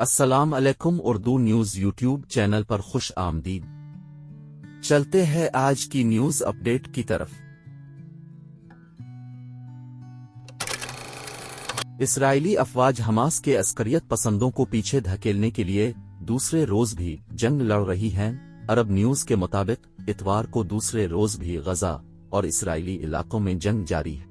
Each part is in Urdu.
السلام علیکم اردو نیوز یوٹیوب چینل پر خوش آمدید۔ چلتے ہیں آج کی نیوز اپڈیٹ کی طرف۔ اسرائیلی افواج حماس کے عسکریت پسندوں کو پیچھے دھکیلنے کے لیے دوسرے روز بھی جنگ لڑ رہی ہیں۔ عرب نیوز کے مطابق اتوار کو دوسرے روز بھی غزہ اور اسرائیلی علاقوں میں جنگ جاری ہے۔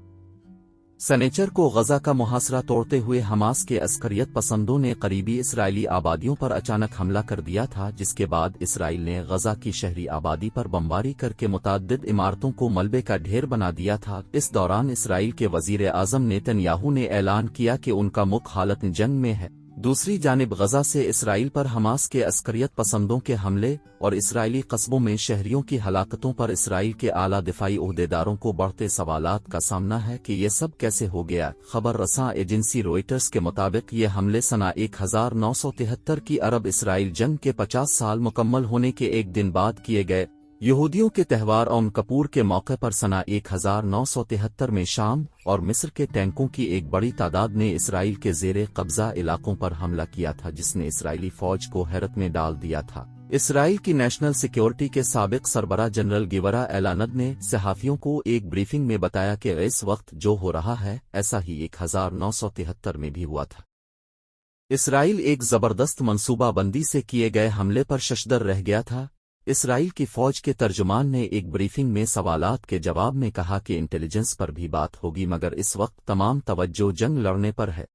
سنیچر کو غزہ کا محاصرہ توڑتے ہوئے حماس کے عسکریت پسندوں نے قریبی اسرائیلی آبادیوں پر اچانک حملہ کر دیا تھا، جس کے بعد اسرائیل نے غزہ کی شہری آبادی پر بمباری کر کے متعدد عمارتوں کو ملبے کا ڈھیر بنا دیا تھا۔ اس دوران اسرائیل کے وزیر اعظم نیتن یاہو نے اعلان کیا کہ ان کا ملک حالت جنگ میں ہے۔ دوسری جانب غزہ سے اسرائیل پر حماس کے عسکریت پسندوں کے حملے اور اسرائیلی قصبوں میں شہریوں کی ہلاکتوں پر اسرائیل کے اعلیٰ دفاعی عہدیداروں کو بڑھتے سوالات کا سامنا ہے کہ یہ سب کیسے ہو گیا۔ خبر رساں ایجنسی روئٹرز کے مطابق یہ حملے سنہ 1973 کی عرب اسرائیل جنگ کے 50 سال مکمل ہونے کے ایک دن بعد کیے گئے۔ یہودیوں کے تہوار اوم کپور کے موقع پر سنہ 1973 میں شام اور مصر کے ٹینکوں کی ایک بڑی تعداد نے اسرائیل کے زیر قبضہ علاقوں پر حملہ کیا تھا، جس نے اسرائیلی فوج کو حیرت میں ڈال دیا تھا۔ اسرائیل کی نیشنل سیکیورٹی کے سابق سربراہ جنرل گیورا ایلانڈ نے صحافیوں کو ایک بریفنگ میں بتایا کہ اس وقت جو ہو رہا ہے ایسا ہی 1973 میں بھی ہوا تھا۔ اسرائیل ایک زبردست منصوبہ بندی سے کیے گئے حملے پر ششدر رہ گیا تھا۔ اسرائیل کی فوج کے ترجمان نے ایک بریفنگ میں سوالات کے جواب میں کہا کہ انٹیلیجنس پر بھی بات ہوگی، مگر اس وقت تمام توجہ جنگ لڑنے پر ہے۔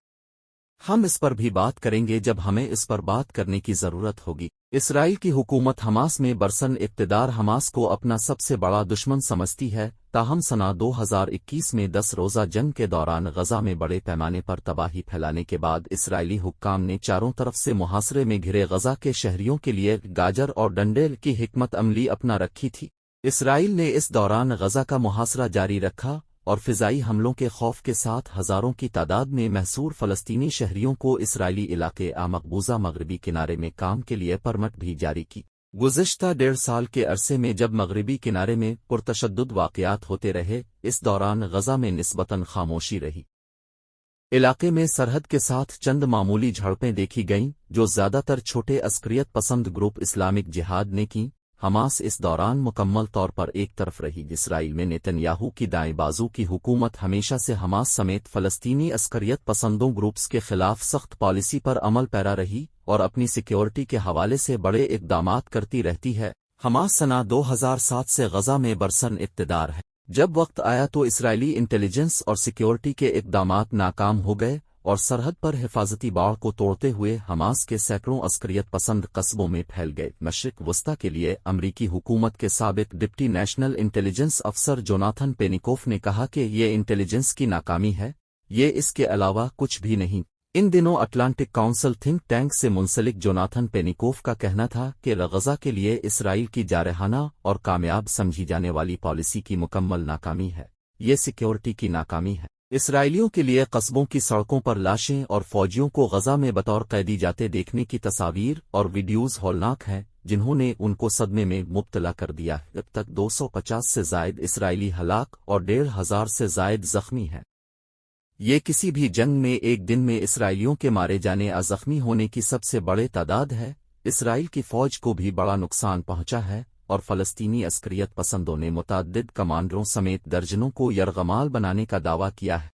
ہم اس پر بھی بات کریں گے جب ہمیں اس پر بات کرنے کی ضرورت ہوگی۔ اسرائیل کی حکومت حماس میں برسن اقتدار حماس کو اپنا سب سے بڑا دشمن سمجھتی ہے، تاہم سنہ 2021 میں 10 روزہ جنگ کے دوران غزہ میں بڑے پیمانے پر تباہی پھیلانے کے بعد اسرائیلی حکام نے چاروں طرف سے محاصرے میں گھرے غزہ کے شہریوں کے لیے گاجر اور ڈنڈے کی حکمت عملی اپنا رکھی تھی۔ اسرائیل نے اس دوران غزہ کا محاصرہ جاری رکھا اور فضائی حملوں کے خوف کے ساتھ ہزاروں کی تعداد میں محصور فلسطینی شہریوں کو اسرائیلی علاقے مقبوضہ مغربی کنارے میں کام کے لیے پرمٹ بھی جاری کی۔ گزشتہ 1.5 سال کے عرصے میں جب مغربی کنارے میں پرتشدد واقعات ہوتے رہے، اس دوران غزہ میں نسبتاً خاموشی رہی۔ علاقے میں سرحد کے ساتھ چند معمولی جھڑپیں دیکھی گئیں جو زیادہ تر چھوٹے عسکریت پسند گروپ اسلامک جہاد نے کی۔ حماس اس دوران مکمل طور پر ایک طرف رہی۔ اسرائیل میں نیتن یاہو کی دائیں بازو کی حکومت ہمیشہ سے حماس سمیت فلسطینی عسکریت پسندوں گروپس کے خلاف سخت پالیسی پر عمل پیرا رہی اور اپنی سیکیورٹی کے حوالے سے بڑے اقدامات کرتی رہتی ہے۔ حماس سنہ 2007 سے غزہ میں برسن اقتدار ہے۔ جب وقت آیا تو اسرائیلی انٹیلیجنس اور سیکیورٹی کے اقدامات ناکام ہو گئے اور سرحد پر حفاظتی باڑ کو توڑتے ہوئے حماس کے سینکڑوں عسکریت پسند قصبوں میں پھیل گئے۔ مشرق وسطی کے لیے امریکی حکومت کے سابق ڈپٹی نیشنل انٹیلیجنس افسر جوناتھن پینیکوف نے کہا کہ یہ انٹیلیجنس کی ناکامی ہے، یہ اس کے علاوہ کچھ بھی نہیں۔ ان دنوں اٹلانٹک کاؤنسل تھنک ٹینک سے منسلک جوناتھن پینیکوف کا کہنا تھا کہ غزہ کے لیے اسرائیل کی جارحانہ اور کامیاب سمجھی جانے والی پالیسی کی مکمل ناکامی ہے، یہ سیکیورٹی کی ناکامی ہے۔ اسرائیلیوں کے لیے قصبوں کی سڑکوں پر لاشیں اور فوجیوں کو غزہ میں بطور قیدی جاتے دیکھنے کی تصاویر اور ویڈیوز ہولناک ہیں، جنہوں نے ان کو صدمے میں مبتلا کر دیا۔ اب تک 250 سے زائد اسرائیلی ہلاک اور 1,500 سے زائد زخمی ہیں۔ یہ کسی بھی جنگ میں ایک دن میں اسرائیلیوں کے مارے جانے یا زخمی ہونے کی سب سے بڑی تعداد ہے۔ اسرائیل کی فوج کو بھی بڑا نقصان پہنچا ہے اور فلسطینی عسکریت پسندوں نے متعدد کمانڈروں سمیت درجنوں کو یرغمال بنانے کا دعویٰ کیا ہے۔